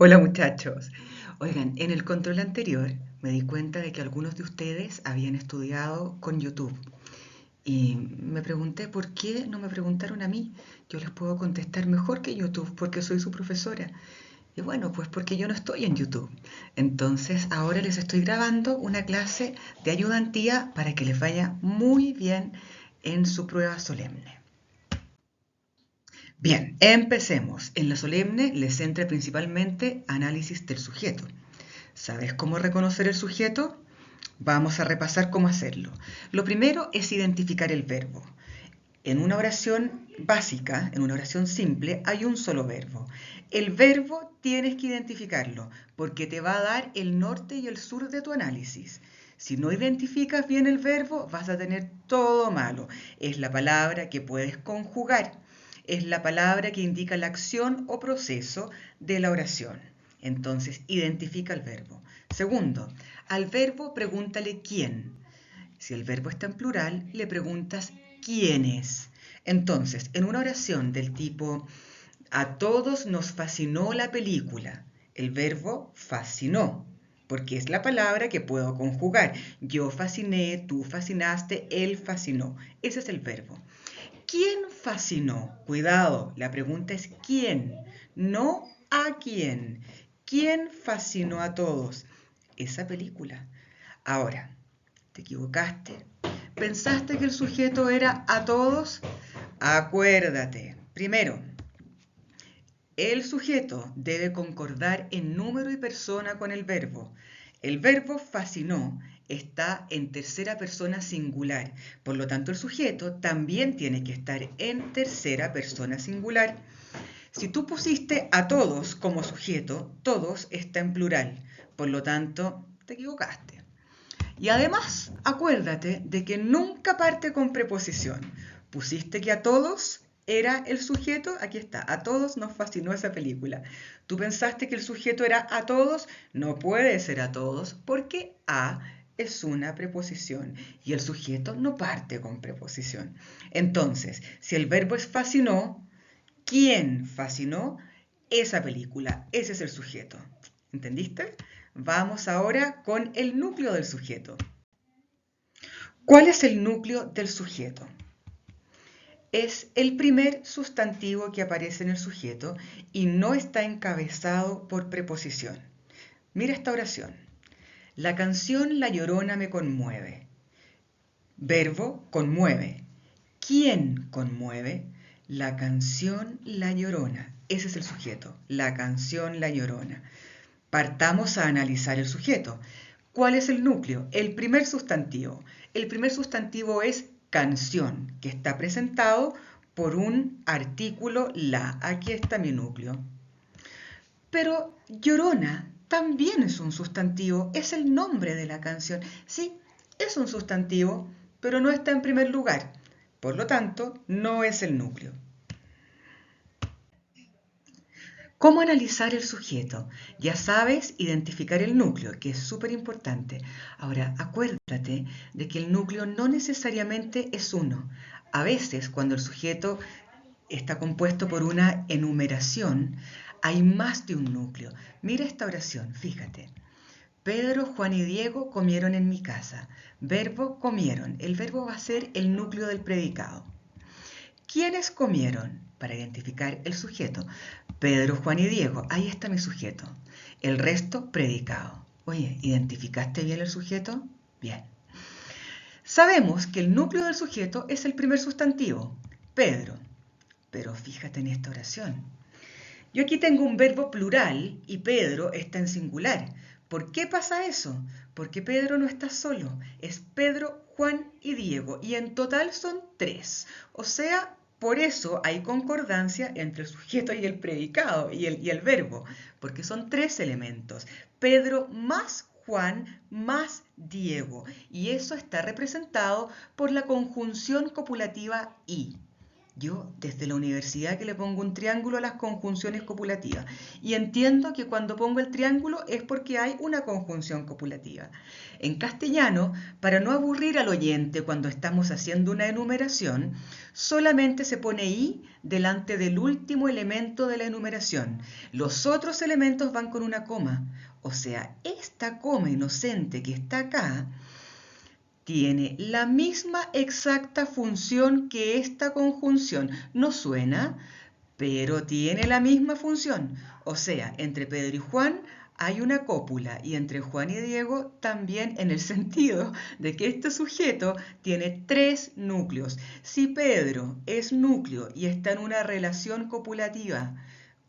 Hola muchachos. Oigan, en el control anterior me di cuenta de que algunos de ustedes habían estudiado con YouTube y me pregunté por qué no me preguntaron a mí. Yo les puedo contestar mejor que YouTube porque soy su profesora. Y bueno, pues porque yo no estoy en YouTube. Entonces ahora les estoy grabando una clase de ayudantía para que les vaya muy bien en su prueba solemne. Bien, empecemos. En la solemne les centra principalmente análisis del sujeto. ¿Sabes cómo reconocer el sujeto? Vamos a repasar cómo hacerlo. Lo primero es identificar el verbo. En una oración básica, en una oración simple, hay un solo verbo. El verbo tienes que identificarlo porque te va a dar el norte y el sur de tu análisis. Si no identificas bien el verbo, vas a tener todo malo. Es la palabra que puedes conjugar. Es la palabra que indica la acción o proceso de la oración. Entonces, identifica el verbo. Segundo, al verbo pregúntale quién. Si el verbo está en plural, le preguntas quiénes. Entonces, en una oración del tipo a todos nos fascinó la película, el verbo fascinó, porque es la palabra que puedo conjugar. Yo fasciné, tú fascinaste, él fascinó. Ese es el verbo. ¿Quién fascinó? Cuidado, la pregunta es quién, no a quién. ¿Quién fascinó a todos? Esa película. Ahora, te equivocaste. ¿Pensaste que el sujeto era a todos? Acuérdate. Primero, el sujeto debe concordar en número y persona con el verbo. El verbo fascinó está en tercera persona singular. Por lo tanto, el sujeto también tiene que estar en tercera persona singular. Si tú pusiste a todos como sujeto, todos está en plural. Por lo tanto, te equivocaste. Y además, acuérdate de que nunca parte con preposición. Pusiste que a todos era el sujeto, aquí está, a todos nos fascinó esa película. Tú pensaste que el sujeto era a todos, no puede ser a todos porque a es una preposición y el sujeto no parte con preposición. Entonces, si el verbo es fascinó, ¿quién fascinó esa película? Ese es el sujeto. ¿Entendiste? Vamos ahora con el núcleo del sujeto. ¿Cuál es el núcleo del sujeto? Es el primer sustantivo que aparece en el sujeto y no está encabezado por preposición. Mira esta oración. La canción La Llorona me conmueve. Verbo conmueve. ¿Quién conmueve? La canción La Llorona. Ese es el sujeto. La canción La Llorona. Partamos a analizar el sujeto. ¿Cuál es el núcleo? El primer sustantivo. El primer sustantivo es canción, que está presentado por un artículo la. Aquí está mi núcleo. Pero llorona también es un sustantivo, es el nombre de la canción. Sí, es un sustantivo, pero no está en primer lugar. Por lo tanto, no es el núcleo. ¿Cómo analizar el sujeto? Ya sabes identificar el núcleo, que es súper importante. Ahora, acuérdate de que el núcleo no necesariamente es uno. A veces, cuando el sujeto está compuesto por una enumeración, hay más de un núcleo. Mira esta oración, fíjate. Pedro, Juan y Diego comieron en mi casa. Verbo comieron. El verbo va a ser el núcleo del predicado. ¿Quiénes comieron? Para identificar el sujeto. Pedro, Juan y Diego. Ahí está mi sujeto. El resto, predicado. Oye, ¿identificaste bien el sujeto? Bien. Sabemos que el núcleo del sujeto es el primer sustantivo, Pedro. Pero fíjate en esta oración. Yo aquí tengo un verbo plural y Pedro está en singular. ¿Por qué pasa eso? Porque Pedro no está solo. Es Pedro, Juan y Diego. Y en total son tres. O sea, por eso hay concordancia entre el sujeto y el predicado y el verbo. Porque son tres elementos. Pedro más Juan más Diego. Y eso está representado por la conjunción copulativa y. Yo desde la universidad que le pongo un triángulo a las conjunciones copulativas y entiendo que cuando pongo el triángulo es porque hay una conjunción copulativa. En castellano, para no aburrir al oyente cuando estamos haciendo una enumeración, solamente se pone i delante del último elemento de la enumeración. Los otros elementos van con una coma. O sea, esta coma inocente que está acá tiene la misma exacta función que esta conjunción. No suena, pero tiene la misma función. O sea, entre Pedro y Juan hay una cópula y entre Juan y Diego también, en el sentido de que este sujeto tiene 3 núcleos. Si Pedro es núcleo y está en una relación copulativa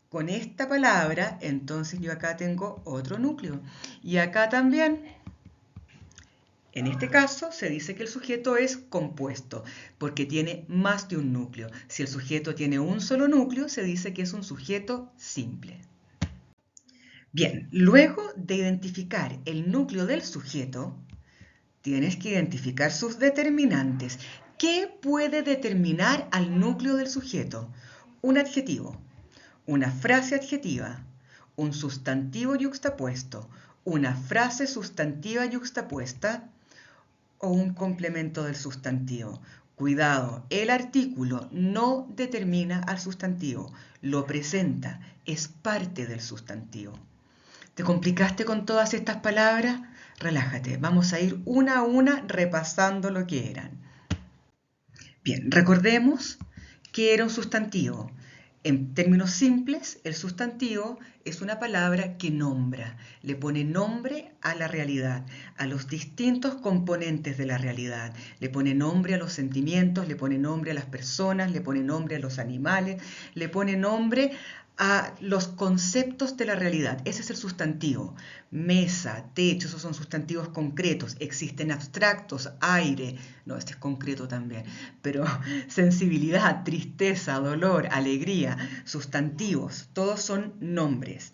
con esta palabra, entonces yo acá tengo otro núcleo. Y acá también. En este caso se dice que el sujeto es compuesto porque tiene más de un núcleo. Si el sujeto tiene un solo núcleo, se dice que es un sujeto simple. Bien, luego de identificar el núcleo del sujeto, tienes que identificar sus determinantes. ¿Qué puede determinar al núcleo del sujeto? Un adjetivo, una frase adjetiva, un sustantivo yuxtapuesto, una frase sustantiva yuxtapuesta, o un complemento del sustantivo. Cuidado, el artículo no determina al sustantivo, lo presenta, es parte del sustantivo. ¿Te complicaste con todas estas palabras? Relájate, vamos a ir una a una repasando lo que eran. Bien, recordemos que era un sustantivo. En términos simples, el sustantivo es una palabra que nombra, le pone nombre a la realidad, a los distintos componentes de la realidad. Le pone nombre a los sentimientos, le pone nombre a las personas, le pone nombre a los animales, le pone nombre a los conceptos de la realidad. Ese es el sustantivo. Mesa, techo, esos son sustantivos concretos. Existen abstractos, aire, no, este es concreto también, pero sensibilidad, tristeza, dolor, alegría, sustantivos, todos son nombres.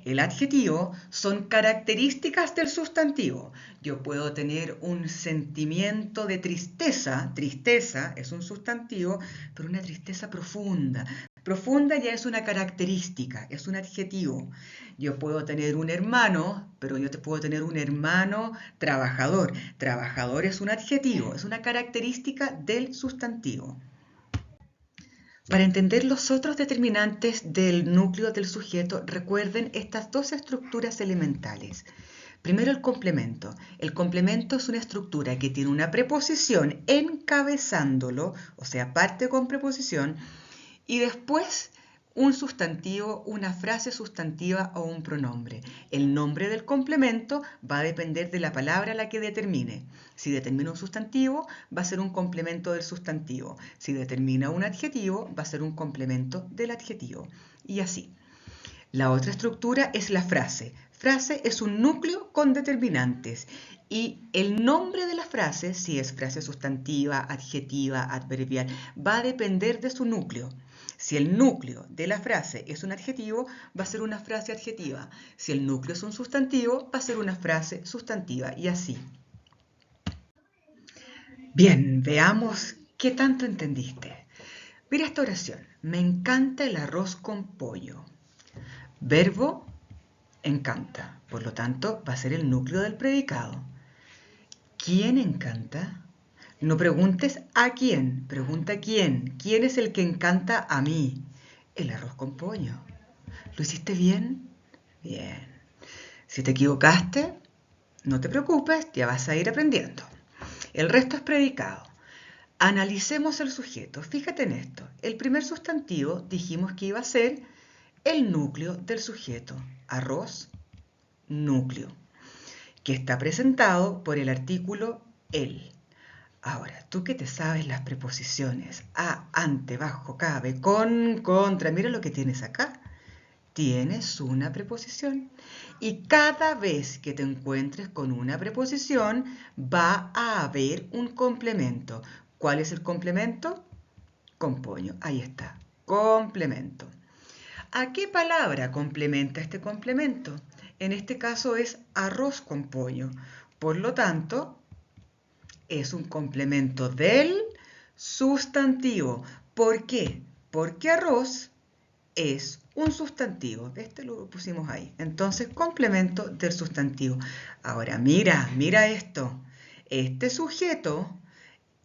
El adjetivo son características del sustantivo. Yo puedo tener un sentimiento de tristeza, tristeza es un sustantivo, pero una tristeza profunda. Profunda ya es una característica, es un adjetivo. Yo puedo tener un hermano, pero yo te puedo tener un hermano trabajador. Trabajador es un adjetivo, es una característica del sustantivo. Para entender los otros determinantes del núcleo del sujeto, recuerden estas dos estructuras elementales. Primero el complemento. El complemento es una estructura que tiene una preposición encabezándolo, o sea, parte con preposición, y después un sustantivo, una frase sustantiva o un pronombre. El nombre del complemento va a depender de la palabra a la que determine. Si determina un sustantivo, va a ser un complemento del sustantivo. Si determina un adjetivo, va a ser un complemento del adjetivo. Y así. La otra estructura es la frase. Frase es un núcleo con determinantes. Y el nombre de la frase, si es frase sustantiva, adjetiva, adverbial, va a depender de su núcleo. Si el núcleo de la frase es un adjetivo, va a ser una frase adjetiva. Si el núcleo es un sustantivo, va a ser una frase sustantiva y así. Bien, veamos qué tanto entendiste. Mira esta oración. Me encanta el arroz con pollo. Verbo, encanta. Por lo tanto, va a ser el núcleo del predicado. ¿Quién encanta? No preguntes a quién, pregunta quién. ¿Quién es el que encanta a mí? El arroz con pollo. ¿Lo hiciste bien? Bien. Si te equivocaste, no te preocupes, ya vas a ir aprendiendo. El resto es predicado. Analicemos el sujeto. Fíjate en esto. El primer sustantivo dijimos que iba a ser el núcleo del sujeto. Arroz, núcleo, que está presentado por el artículo el. Ahora, tú que te sabes las preposiciones a, ante, bajo, cabe, con, contra, mira lo que tienes acá. Tienes una preposición y cada vez que te encuentres con una preposición va a haber un complemento. ¿Cuál es el complemento? Con pollo, ahí está, complemento. ¿A qué palabra complementa este complemento? En este caso es arroz con pollo. Por lo tanto, es un complemento del sustantivo. ¿Por qué? Porque arroz es un sustantivo. Este lo pusimos ahí. Entonces, complemento del sustantivo. Ahora, mira esto. Este sujeto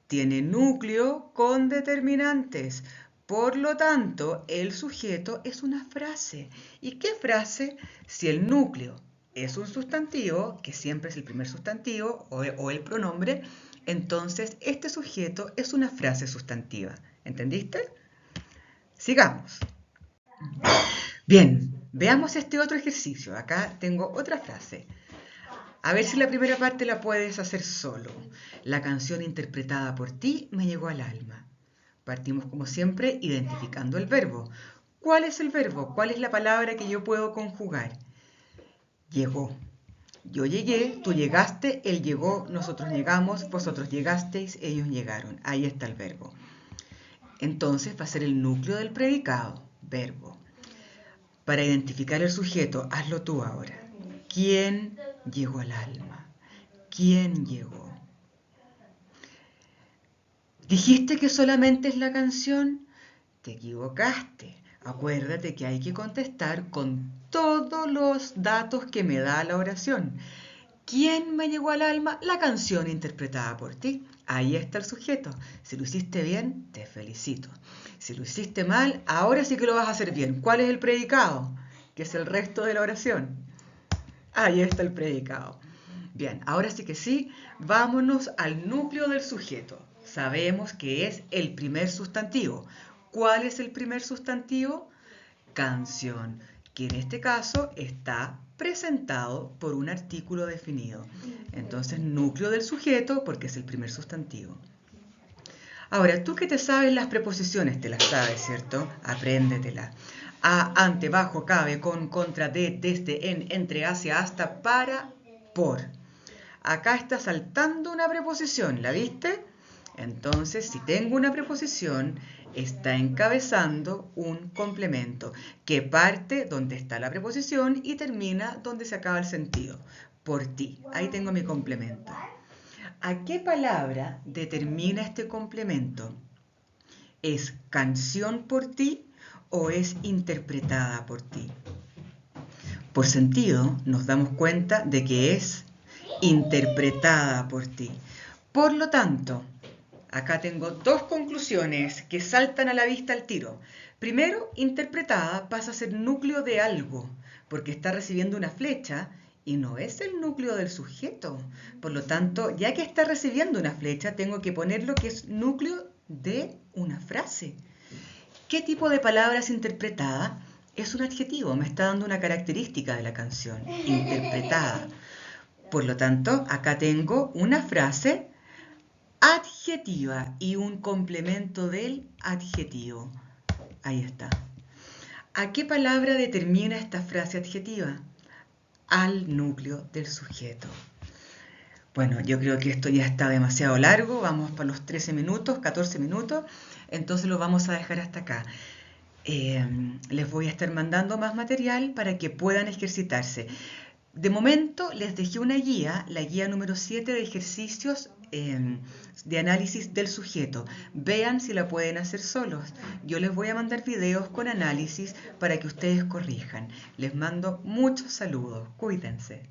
tiene núcleo con determinantes. Por lo tanto, el sujeto es una frase. ¿Y qué frase? Si el núcleo es un sustantivo, que siempre es el primer sustantivo o el pronombre, entonces este sujeto es una frase sustantiva. ¿Entendiste? Sigamos. Bien, veamos este otro ejercicio. Acá tengo otra frase. A ver si la primera parte la puedes hacer solo. La canción interpretada por ti me llegó al alma. Partimos como siempre identificando el verbo. ¿Cuál es el verbo? ¿Cuál es la palabra que yo puedo conjugar? Llegó. Yo llegué, tú llegaste, él llegó, nosotros llegamos, vosotros llegasteis, ellos llegaron. Ahí está el verbo. Entonces va a ser el núcleo del predicado, verbo. Para identificar el sujeto, hazlo tú ahora. ¿Quién llegó al alma? ¿Quién llegó? ¿Dijiste que solamente es la canción? Te equivocaste. Acuérdate que hay que contestar con todos los datos que me da la oración. ¿Quién me llegó al alma? La canción interpretada por ti. Ahí está el sujeto. Si lo hiciste bien, te felicito. Si lo hiciste mal, ahora sí que lo vas a hacer bien. ¿Cuál es el predicado? Que es el resto de la oración. Ahí está el predicado. Bien, ahora sí que sí, vámonos al núcleo del sujeto. Sabemos que es el primer sustantivo. ¿Cuál es el primer sustantivo? Canción, que en este caso está presentado por un artículo definido. Entonces, núcleo del sujeto porque es el primer sustantivo. Ahora, tú que te sabes las preposiciones, te las sabes, ¿cierto? Apréndetelas. A, ante, bajo, cabe, con, contra, de, desde, en, entre, hacia, hasta, para, por. Acá está saltando una preposición, ¿la viste? Entonces, si tengo una preposición, está encabezando un complemento que parte donde está la preposición y termina donde se acaba el sentido. Por ti. Ahí tengo mi complemento. ¿A qué palabra determina este complemento? ¿Es canción por ti o es interpretada por ti? Por sentido, nos damos cuenta de que es interpretada por ti. Por lo tanto, acá tengo dos conclusiones que saltan a la vista al tiro. Primero, interpretada pasa a ser núcleo de algo, porque está recibiendo una flecha y no es el núcleo del sujeto. Por lo tanto, ya que está recibiendo una flecha, tengo que ponerlo que es núcleo de una frase. ¿Qué tipo de palabra es interpretada? Es un adjetivo, me está dando una característica de la canción, interpretada. Por lo tanto, acá tengo una frase adjetiva y un complemento del adjetivo. Ahí está. ¿A qué palabra determina esta frase adjetiva? Al núcleo del sujeto. Bueno, yo creo que esto ya está demasiado largo, vamos para los 13 minutos, 14 minutos, entonces lo vamos a dejar hasta acá. Les voy a estar mandando más material para que puedan ejercitarse. De momento les dejé una guía, la guía número 7 de ejercicios de análisis del sujeto. Vean si la pueden hacer solos. Yo les voy a mandar videos con análisis para que ustedes corrijan. Les mando muchos saludos. Cuídense.